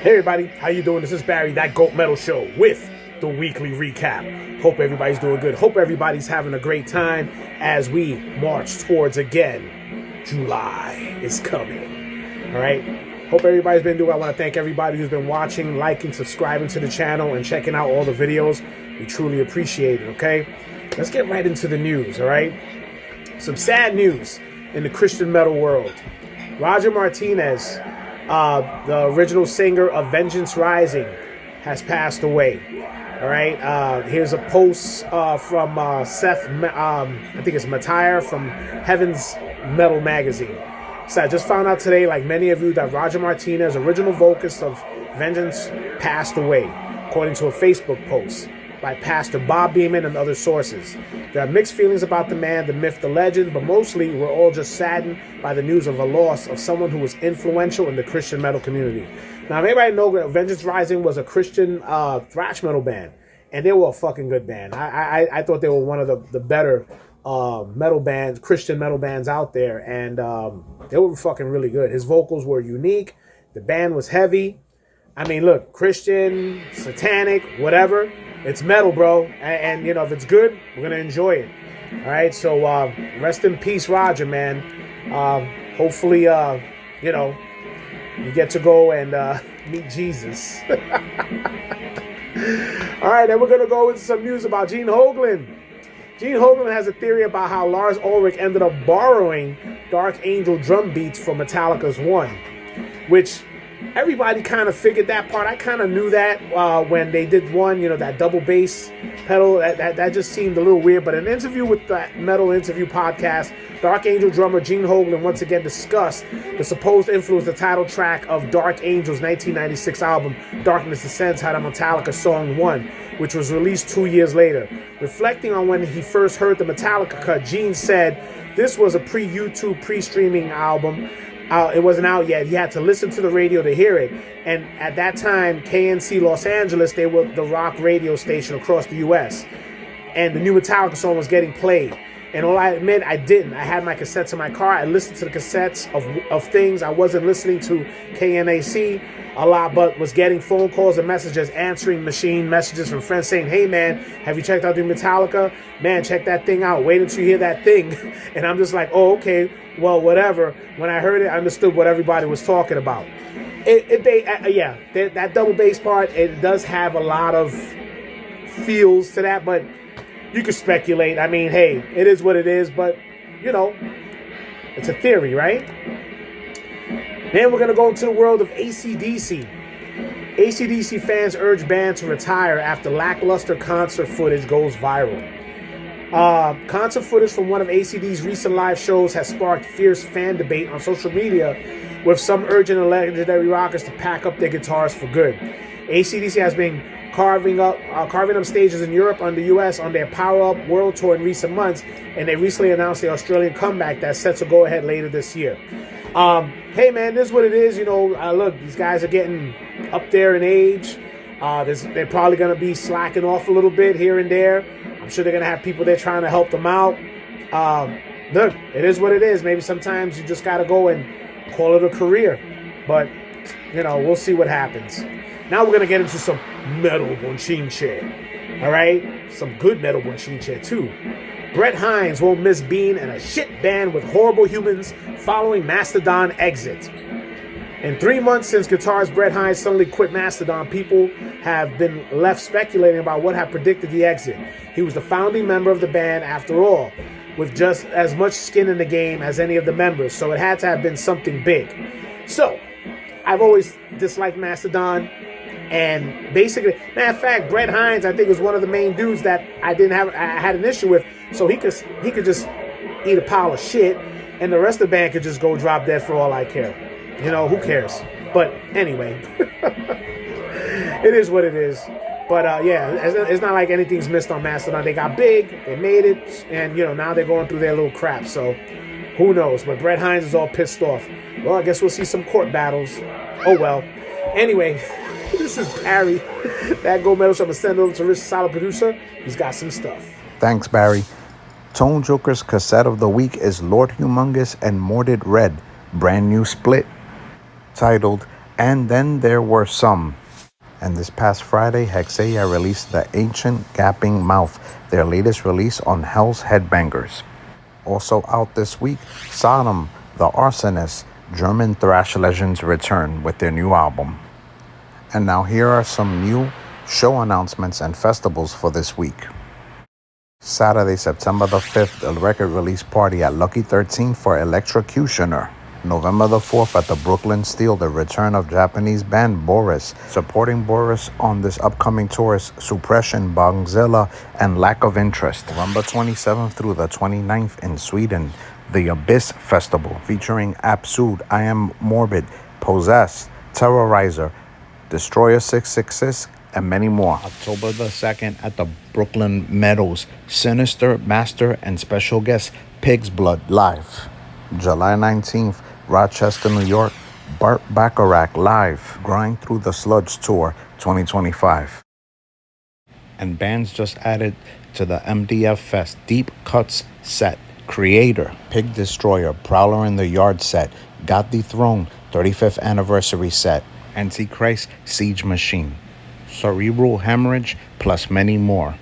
Hey everybody, how you doing? This is Barry, that Goat Metal Show with the weekly recap. Hope everybody's doing good. Hope everybody's having a great time as we march towards, again, July is coming. All right? Hope everybody's been doing well. I want to thank everybody who's been watching, liking, subscribing to the channel, and checking out all the videos. We truly appreciate it, okay? Let's get right into the news, all right? Some sad news in the Christian metal world. Roger Martinez, the original singer of Vengeance Rising, has passed away. All right. Here's a post from Seth, I think it's Matire from Heaven's Metal Magazine. So I just found out today, like many of you, that Roger Martinez, original vocalist of Vengeance, passed away, according to a Facebook post by Pastor Bob Beeman and other sources. There are mixed feelings about the man, the myth, the legend, but mostly we're all just saddened by the news of a loss of someone who was influential in the Christian metal community. Now, everybody knows that Vengeance Rising was a Christian thrash metal band, and they were a fucking good band. I thought they were one of the better metal bands, Christian metal bands out there, and they were fucking really good. His vocals were unique. The band was heavy. I mean, look, Christian, satanic, whatever. It's metal, bro. And you know, if it's good, we're going to enjoy it. All right, so rest in peace, Roger, man. Hopefully, you know, you get to go and meet Jesus. All right, then we're going to go into some news about Gene Hoglan. Gene Hoglan has a theory about how Lars Ulrich ended up borrowing Dark Angel drum beats from Metallica's One, which everybody kind of figured that part. I kind of knew that when they did One, you know, that double bass pedal. That just seemed a little weird. But in an interview with that Metal Interview podcast, Dark Angel drummer Gene Hoglan once again discussed the supposed influence the title track of Dark Angel's 1996 album, Darkness Descends, had a Metallica song One, which was released 2 years later. Reflecting on when he first heard the Metallica cut, Gene said, "This was a pre-YouTube, pre-streaming album. It wasn't out yet. He had to listen to the radio to hear it. And at that time, KNC Los Angeles, they were the rock radio station across the U.S. And the new Metallica song was getting played. And all I admit, I didn't. I had my cassettes in my car. I listened to the cassettes of things. I wasn't listening to KNAC a lot, but was getting phone calls and messages, answering machine messages from friends saying, hey, man, have you checked out the Metallica? Man, check that thing out. Wait until you hear that thing." And I'm just like, oh, okay, well, whatever. When I heard it, I understood what everybody was talking about. That double bass part, it does have a lot of feels to that, but you could speculate. I mean, hey, it is what it is, but, you know, it's a theory, right? Then we're going to go into the world of AC/DC. AC/DC fans urge band to retire after lackluster concert footage goes viral. Concert footage from one of AC/DC's recent live shows has sparked fierce fan debate on social media, with some urging the legendary rockers to pack up their guitars for good. AC/DC has been carving up stages in Europe and the US on their Power Up World Tour in recent months, and they recently announced the Australian comeback that's set to go ahead later this year. Hey man, this is what it is. You know, look, these guys are getting up there in age. They're probably going to be slacking off a little bit here and there. I'm sure they're going to have people there trying to help them out. Look, it is what it is. Maybe sometimes you just got to go and call it a career. But, you know, we'll see what happens. Now we're going to get into some metal bochinche. All right? Some good metal bochinche, too. Brett Hines won't miss being in a shit band with horrible humans following Mastodon exit. In 3 months since guitarist Brett Hines suddenly quit Mastodon, people have been left speculating about what had predicted the exit. He was the founding member of the band, after all, with just as much skin in the game as any of the members, so it had to have been something big. So, I've always disliked Mastodon, and basically, matter of fact, Brett Hines, I think, was one of the main dudes that I had an issue with, so he could just eat a pile of shit, and the rest of the band could just go drop dead for all I care. You know, who cares? But anyway, it is what it is. But yeah, it's not like anything's missed on Mastodon. They got big, they made it, and you know, now they're going through their little crap. So who knows? But Brett Hines is all pissed off. Well, I guess we'll see some court battles. Oh well. Anyway, this is Barry. That Gold Medal Show. I'm going to send it over to Rich, solid producer. He's got some stuff. Thanks, Barry. Tone Joker's cassette of the week is Lord Humongous and Mordid Red, brand new split, titled And then there were some. And this past Friday, Hexeia released The Ancient Gapping Mouth, their latest release on Hell's Headbangers. Also out this week, Sodom, The Arsonist, German thrash legends return with their new album. And now here are some new show announcements and festivals for this week. Saturday, September the 5th, a record release party at Lucky 13 for Electrocutioner. November the 4th at the Brooklyn Steel, the return of Japanese band Boris. Supporting Boris on this upcoming tour is Suppression, Bongzilla, and Lack of Interest. November 27th through the 29th in Sweden, the Abyss Festival, featuring Absurd, I Am Morbid, Possessed, Terrorizer, Destroyer 666, and many more. October the 2nd at the Brooklyn Meadows, Sinister, Master, and special guest Pig's Blood live. July 19th, Rochester, New York, Burt Bacharach live, Grind Through the Sludge Tour 2025. And bands just added to the MDF Fest Deep Cuts set: Creator, Pig Destroyer, Prowler in the Yard set, Got Dethroned 35th Anniversary set, Antichrist Siege Machine, Cerebral Hemorrhage, plus many more.